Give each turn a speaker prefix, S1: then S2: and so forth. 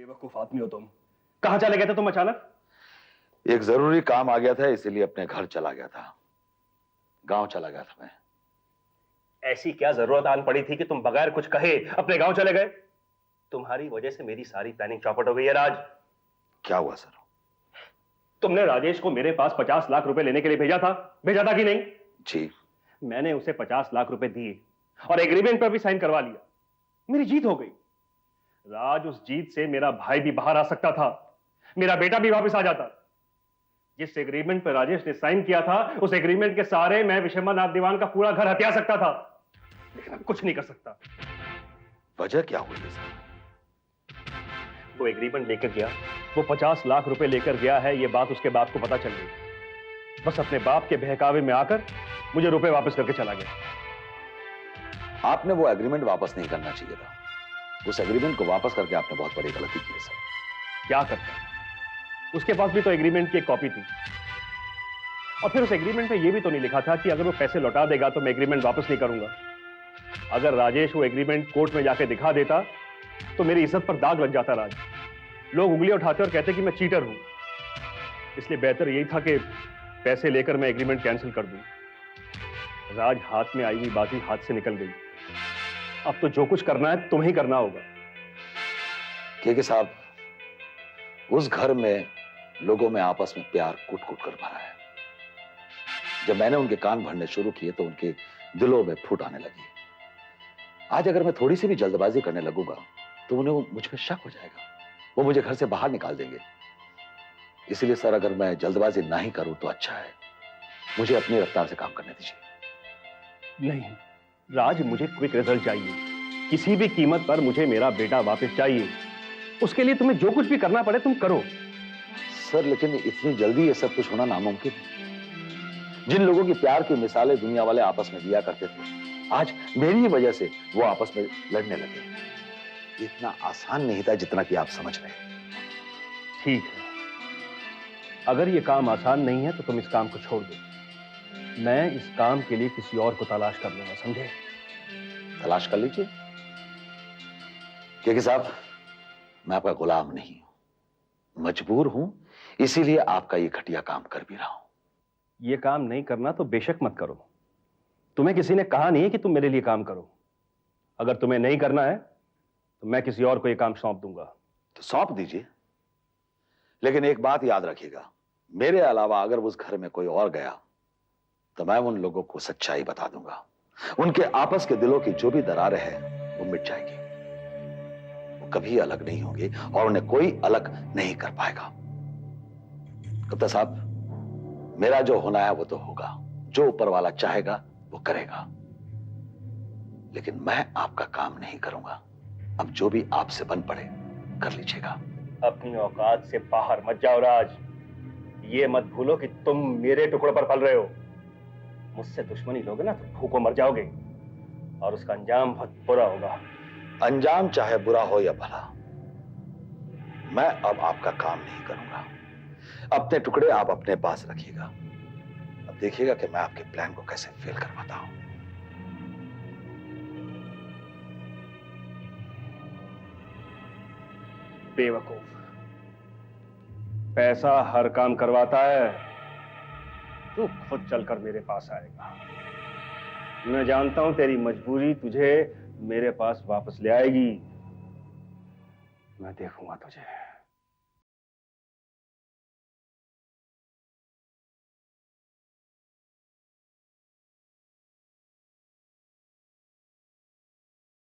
S1: बेवकूफ आदमी हो तुम। कहां चले गए थे तुम अचानक?
S2: एक जरूरी काम आ गया था, इसीलिए अपने घर चला गया था। गांव चला गया था मैं।
S1: ऐसी क्या जरूरत आन पड़ी थी कि तुम बगैर कुछ कहे अपने गांव चले गए? तुम्हारी वजह से मेरी सारी प्लानिंग चौपट हो गई है राज।
S2: क्या हुआ सर?
S1: तुमने राजेश को मेरे पास 50 लाख रुपए लेने के लिए भेजा था कि नहीं?
S2: जी।
S1: मैंने उसे 50 लाख रुपए दिए और एग्रीमेंट पर भी साइन करवा लिया। मेरी जीत हो गई। राज, उस जीत से मेरा भाई भी बाहर आ सकता था, मेरा बेटा भी वापस आ जाता। जिस एग्रीमेंट पर राजेश ने साइन किया था, उस एग्रीमेंट के सहारे मैं विशंबरनाथ दीवान का पूरा घर हथिया सकता था, लेकिन अब कुछ नहीं कर सकता।
S2: वजह क्या हुई है सर?
S1: वो एग्रीमेंट लेकर गया, वो 50 लाख रुपए लेकर गया है, ये बात उसके बाप को पता चल गई। बस अपने बाप के बहकावे में आकर मुझे रुपए वापस करके चला गया।
S2: आपने वो एग्रीमेंट वापस नहीं करना चाहिए था। उस एग्रीमेंट को वापस करके आपने बहुत बड़ी गलती की है सर।
S1: क्या करता? उसके पास भी तो एग्रीमेंट की एक कॉपी थी, और फिर उस एग्रीमेंट में यह भी तो नहीं लिखा था कि अगर वो पैसे लौटा देगा तो मैं एग्रीमेंट वापस नहीं करूंगा। अगर राजेश वो एग्रीमेंट कोर्ट में जाके दिखा देता तो मेरी इज्जत पर दाग लग जाता। राज, लोग उंगलियां उठाते और कहते कि मैं चीटर हूं। इसलिए बेहतर यही था कि पैसे लेकर मैं एग्रीमेंट कैंसिल कर दूं। राज, हाथ में आई हुई बाजी हाथ से निकल गई। अब तो जो कुछ करना है तुम्हें ही करना होगा।
S2: के साहब, उस घर में लोगों में आपस में प्यार कूट कूट कर भरा है। जब मैंने उनके कान भरने शुरू किए तो उनके दिलों में फूट आने लगी। आज अगर मैं थोड़ी सी भी जल्दबाजी करने लगूंगा तो उन्हें मुझ पर शक हो जाएगा, वो मुझे घर से बाहर निकाल देंगे। इसलिए सर, अगर मैं जल्दबाजी ना ही करूं तो अच्छा है। मुझे अपनी रफ्तार से काम करने दीजिए।
S1: नहीं राज, मुझे क्विक रिजल्ट चाहिए। किसी भी कीमत पर मुझे मेरा बेटा वापस चाहिए। उसके लिए तुम्हें जो कुछ भी करना पड़े तुम करो।
S2: सर, लेकिन इतनी जल्दी ये सब कुछ होना नामुमकिन है। जिन लोगों की प्यार की मिसालें दुनिया वाले आपस में दिया करते थे, आज मेरी ही वजह से वो आपस में लड़ने लगे। इतना आसान नहीं था जितना कि आप समझ रहे हैं।
S1: ठीक है, अगर ये काम आसान नहीं है तो तुम इस काम को छोड़ दो। मैं इस काम के लिए किसी और को तलाश कर लूंगा, समझे?
S2: तलाश कर लीजिए। के साहब, मैं आपका गुलाम नहीं हूं, मजबूर हूं, इसीलिए आपका ये घटिया काम कर भी रहा हूं।
S1: ये काम नहीं करना तो बेशक मत करो। तुम्हें किसी ने कहा नहीं है कि तुम मेरे लिए काम करो। अगर तुम्हें नहीं करना है तो मैं किसी और को ये काम सौंप दूंगा।
S2: तो सौंप दीजिए, लेकिन एक बात याद रखिएगा, मेरे अलावा अगर उस घर में कोई और गया तो मैं उन लोगों को सच्चाई बता दूंगा। उनके आपस के दिलों की जो भी दरारें हैं वो मिट जाएगी। वो कभी अलग नहीं होंगे और उन्हें कोई अलग नहीं कर पाएगा। गुप्ता साहब, मेरा जो होना है वो तो होगा, जो ऊपर वाला चाहेगा वो करेगा, लेकिन मैं आपका काम नहीं करूंगा। अब जो भी आपसे बन पड़े कर लीजिएगा।
S1: अपनी औकात से बाहर मत जाओ राज। ये मत भूलो कि तुम मेरे टुकड़ों पर पल रहे हो। मुझसे दुश्मनी लोगे ना तो भूखों मर जाओगे, और उसका अंजाम बहुत बुरा होगा।
S2: अंजाम चाहे बुरा हो या भला, मैं अब आपका काम नहीं करूंगा। अपने टुकड़े आप अपने पास रखिएगा। अब देखिएगा कि मैं आपके प्लान को कैसे फेल करवाता हूं।
S1: बेवकूफ, पैसा हर काम करवाता है। तू खुद चलकर मेरे पास आएगा। मैं जानता हूं तेरी मजबूरी तुझे मेरे पास वापस ले आएगी। मैं देखूंगा तुझे।